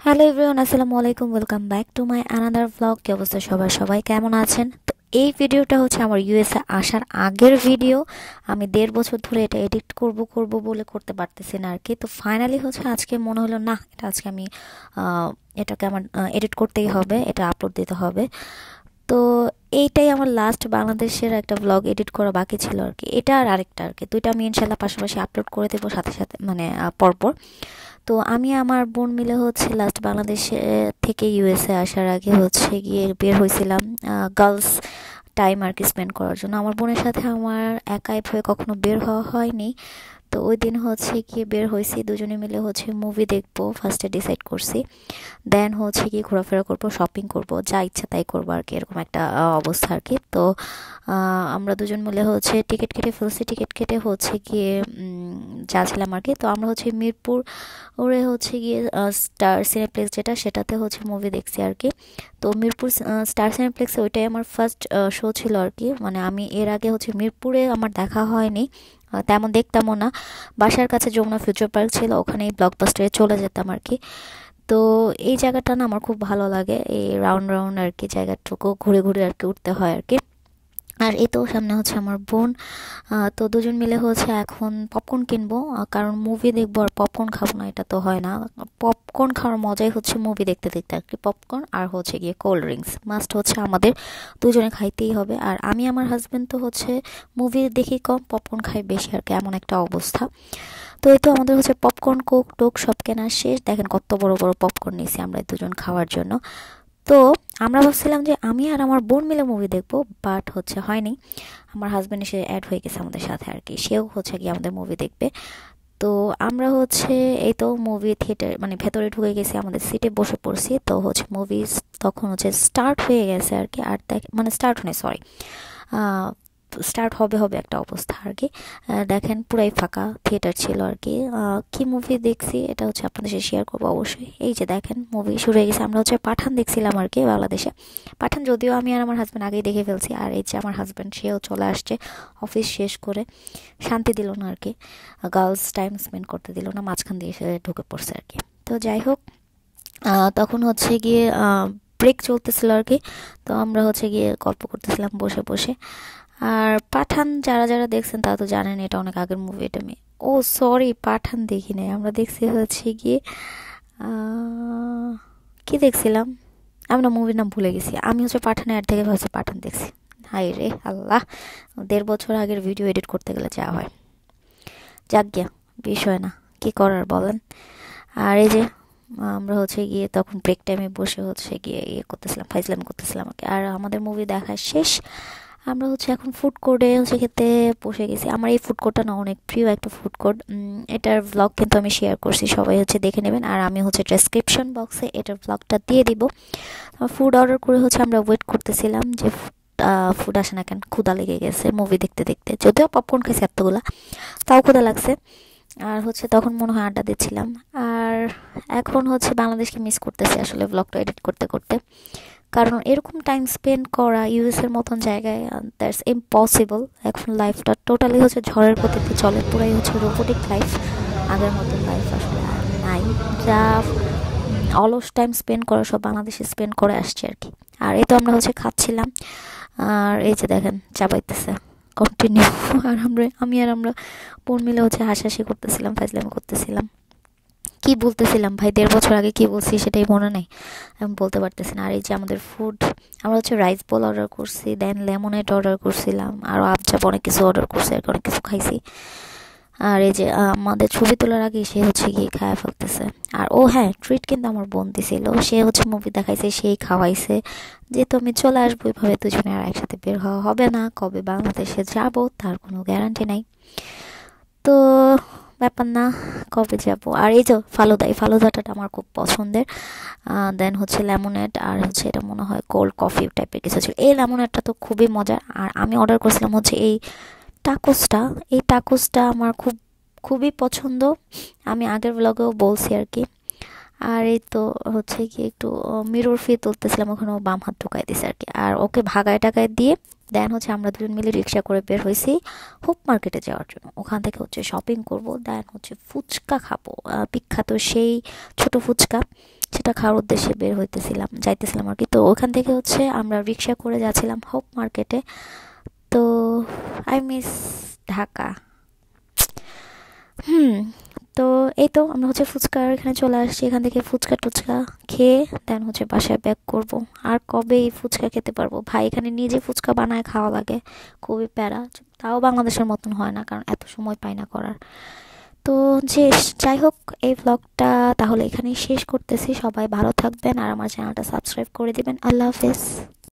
Hello everyone, আসসালামু আলাইকুম। Welcome back to my another vlog. কি অবস্থা সবাই কেমন আছেন? তো এই ভিডিওটা হচ্ছে আমার ইউএসএ আসার আগের ভিডিও। আমি 1.5 বছর ধরে এটা এডিট করব বলে করতে পারতেছি না আর কি। তো ফাইনালি হচ্ছে আজকে মনে হলো না, এটা আজকে আমি এটাকে আমার এডিট করতেই হবে, এটা আপলোড দিতে হবে। তো এইটাই আমার লাস্ট বাংলাদেশের একটা ভ্লগ এডিট করা বাকি ছিল আর কি। এটা আর আরেকটা আর কি, দুইটা আমি ইনশাল্লাহ পাশাপাশি আপলোড করে দেবো সাথে সাথে, মানে পরপর। তো আমি আমার বোন মিলে হচ্ছে লাস্ট বাংলাদেশে থেকে ইউএসএ আসার আগে হচ্ছে গিয়ে বের হয়েছিলাম গার্লস টাইম আর কি স্পেন্ড করার জন্য। আমার বোনের সাথে আমার একাই ভয়ে কখনো বের হওয়া হয়নি। তো ওই দিন হচ্ছে গিয়ে বের হয়েছি, দুজনে মিলে হচ্ছে মুভি দেখবো ফার্স্টে ডিসাইড করছি। দেন হচ্ছে গিয়ে ঘোরাফেরা করবো, শপিং করব, যা ইচ্ছা তাই করবো আর কি, এরকম একটা অবস্থা আর কি। তো আমরা দুজন মিলে হচ্ছে টিকিট কেটে ফেলছি। টিকিট কেটে হচ্ছে গিয়ে যাচ্ছিলাম আর কি। তো আমরা হচ্ছে মিরপুর ওরে হচ্ছে গিয়ে স্টার সিনেপ্লেক্স যেটা, সেটাতে হচ্ছে মুভি দেখছি আর কি। তো মিরপুর স্টার সিনেপ্লেক্সে ওইটাই আমার ফার্স্ট শো ছিল আর কি। মানে আমি এর আগে হচ্ছে মিরপুরে আমার দেখা হয়নি, তেমন দেখতামও না। বাসার কাছে যমুনা ফিউচার পার্ক ছিল, ওখানেই ব্লকবাস্টারে চলে যেতাম আর কি। তো এই জায়গাটা না আমার খুব ভালো লাগে, এই রাউন্ড রাউন্ড আর কি জায়গাটুকু ঘুরে ঘুরে আর কি উঠতে হয় আর কি। আর এই তো সামনে হচ্ছে আমার বোন। তো দুজন মিলে হচ্ছে এখন পপকর্ন কিনবো, কারণ মুভি দেখবো আর পপকর্ন খাবো না, এটা তো হয় না। পপকর্ন খাওয়ার মজাই হচ্ছে মুভি দেখতে দেখতে আর কি। পপকর্ন আর হচ্ছে গিয়ে কোল্ড ড্রিঙ্কস মাস্ট হচ্ছে আমাদের দুজনে খাইতেই হবে। আর আমি আমার হাজবেন্ড তো হচ্ছে মুভি দেখি কম, পপকর্ন খাই বেশি আর কি, এমন একটা অবস্থা। তো এই তো আমাদের হচ্ছে পপকর্ন কোক টোক সব কেনা শেষ। দেখেন কত বড় বড় পপকর্ন নিয়েছি আমরা দুজন খাওয়ার জন্য। তো আমরা ভাবছিলাম যে আমি আর আমার বোন মিলে মুভি দেখবো, বাট হচ্ছে হয়নি। আমার হাজব্যান্ড এসে অ্যাড হয়ে গেছে আমাদের সাথে আর কি, সেও হচ্ছে গিয়ে আমাদের মুভি দেখবে। তো আমরা হচ্ছে এই তো মুভি থিয়েটার মানে ভেতরে ঢুকে গেছি, আমাদের সিটে বসে পড়ছি। তো হচ্ছে মুভি তখন হচ্ছে স্টার্ট হয়ে গেছে আর কি। আর দেখ মানে স্টার্ট হয়নি, সরি, স্টার্ট হবে হবে একটা অবস্থা আর কি। দেখেন পুরাই ফাঁকা থিয়েটার ছিল আর কি। কি মুভি দেখছি এটা হচ্ছে আপনাদের সাথে শেয়ার করবো অবশ্যই। এই যে দেখেন মুভি শুরু হয়ে গেছে, আমরা হচ্ছে পাঠান দেখছিলাম আর কি বাংলাদেশে। পাঠান যদিও আমি আর আমার হাজব্যান্ড আগেই দেখে ফেলছি। আর এই যে আমার হাজব্যান্ড, সেও চলে আসছে অফিস শেষ করে, শান্তি দিল না আর কি, গার্লস টাইম স্পেন্ড করতে দিল না, মাঝখান দিয়ে এসে ঢুকে পড়ছে আর কি। তো যাই হোক, তখন হচ্ছে গিয়ে ব্রেক চলতেছিল আর কি। তো আমরা হচ্ছে গিয়ে গল্প করতেছিলাম বসে বসে। আর পাঠান যারা যারা দেখছেন তারা তো জানেন এটা অনেক আগের মুভি। এটা আমি, ও সরি, পাঠান দেখি নাই, আমরা দেখছি হচ্ছে গিয়ে আহ, কি দেখছিলাম, আমরা মুভির নাম ভুলে গেছি। আমি হচ্ছে পাঠান অ্যাড থেকে ভাবছি পাঠান দেখছি। হাই রে আল্লাহ, 1.5 বছর আগের ভিডিও এডিট করতে গেলে যা হয়। যাক গিয়া, বিষয় না, কি করার বলেন। আর এই যে আমরা হচ্ছে গিয়ে তখন ব্রেক টাইমে বসে হচ্ছে গিয়ে ইয়ে করতেছিলাম, ফাইজলামি করতেছিলাম আর কি। আর আমাদের মুভি দেখা শেষ, আমরা হচ্ছে এখন ফুড কোর্টে হচ্ছে খেতে বসে গেছি। আমার এই ফুড কোর্টটা না অনেক প্রিয় একটা ফুড কোর্ট। এটার ব্লগ কিন্তু আমি শেয়ার করছি, সবাই হচ্ছে দেখে নেবেন। আর আমি হচ্ছে ডেসক্রিপশন বক্সে এটার ব্লগটা দিয়ে দিব। ফুড অর্ডার করে হচ্ছে আমরা ওয়েট করতেছিলাম যে ফুড আসে না কেন, ক্ষুধা লেগে গেছে মুভি দেখতে দেখতে। যদিও পপকর্ন খাইছে এতগুলা, তাও ক্ষুধা লাগছে। আর হচ্ছে তখন মনে হয় আড্ডা দিচ্ছিলাম। আর এখন হচ্ছে বাংলাদেশকে মিস করতেছি আসলে ব্লগটা এডিট করতে করতে, কারণ এরকম টাইম স্পেন্ড করা ইউএসের মতন জায়গায় দ্যাটস ইম্পসিবল। এখন লাইফটা টোটালি হচ্ছে ঝড়ের গতিতে চলে, পুরাই হচ্ছে রোবোটিক লাইফ। আগের মতন লাইফ আসলে আর নাই। যা অলস টাইম স্পেন্ড করা সব বাংলাদেশে স্পেন্ড করে আসছে আর কি। আর এই তো আমরা হচ্ছে খাচ্ছিলাম, আর এই যে দেখেন চাবাইতেছে কন্টিনিউ। আর আমরা বোন মিলে হচ্ছে হাসাহাসি করতেছিলাম, ফাজলামি করতেছিলাম। কি বলতেছিলাম ভাই, 1.5 বছর আগে কি বলছি সেটাই মনে নেই, আমি বলতে পারতেছি না। আর এই যে আমাদের ফুড, আমরা হচ্ছে রাইস বোল অর্ডার করছি, দেন লেমনেড অর্ডার করছিলাম, আর আবজাব অনেক কিছু অর্ডার করছি আর কি, অনেক কিছু খাইছি। আর এই যে আমাদের ছবি তোলার আগে সে হচ্ছে গিয়ে খাওয়া ফেলতেছে। আর ও হ্যাঁ, ট্রিট কিন্তু আমার বোন দিছিল, সে হচ্ছে মুভি দেখাইছে, সেই খাওয়াইছে। যেহেতু আমি চলে আসবো এভাবে দুজনে আর একসাথে বের হওয়া হবে না, কবে বাংলাদেশে যাব তার কোনো গ্যারান্টি নাই। তো ব্যাপার না, কবে যাব। আর এই যে ফালুদা, এই ফালুদাটা আমার খুব পছন্দের। দেন হচ্ছে লেমনেড, আর হচ্ছে এটা মনে হয় কোল্ড কফি টাইপের কিছু ছিল। এই লেমনেডটা তো খুবই মজার। আর আমি অর্ডার করেছিলাম হচ্ছে এই টাকোসটা। এই টাকোসটা আমার খুবই পছন্দ, আমি আগের ব্লগেও বলছি আর কি। আর এই তো হচ্ছে কি একটু মিরর ফি তুলতেছিলাম, ওখানে ও বাম হাত ঢুকাই দিছে আর কি। আর ওকে ভাগায় টাকায় দিয়ে দেন হচ্ছে আমরা দুজন মিলে রিক্সা করে বের হয়েছি হোপ মার্কেটে যাওয়ার জন্য। ওখান থেকে হচ্ছে শপিং করব, দেন হচ্ছে ফুচকা খাবো, বিখ্যাত সেই ছোট ফুচকা, সেটা খাওয়ার উদ্দেশ্যে যাইতেছিলাম আর কি। তো ওখান থেকে হচ্ছে আমরা রিক্সা করে যাচ্ছিলাম হোপ মার্কেটে। তো আই মিস ঢাকা। হুম। তো এই তো আমরা হচ্ছে ফুচকার এখানে চলে আসছি, এখান থেকে ফুচকা টুচকা খেয়ে দেন হচ্ছে বাসায় ব্যাক করব। আর কবে এই ফুচকা খেতে পারবো ভাই, এখানে নিজে ফুচকা বানায় খাওয়া লাগে, খুবই প্যারা। তাও বাংলাদেশের মতন হয় না, কারণ এত সময় পাই না করার। তো যে যাই হোক, এই ব্লগটা তাহলে এখানেই শেষ করতেছি। সবাই ভালো থাকবেন আর আমার চ্যানেলটা সাবস্ক্রাইব করে দিবেন। আল্লাহ হাফেজ।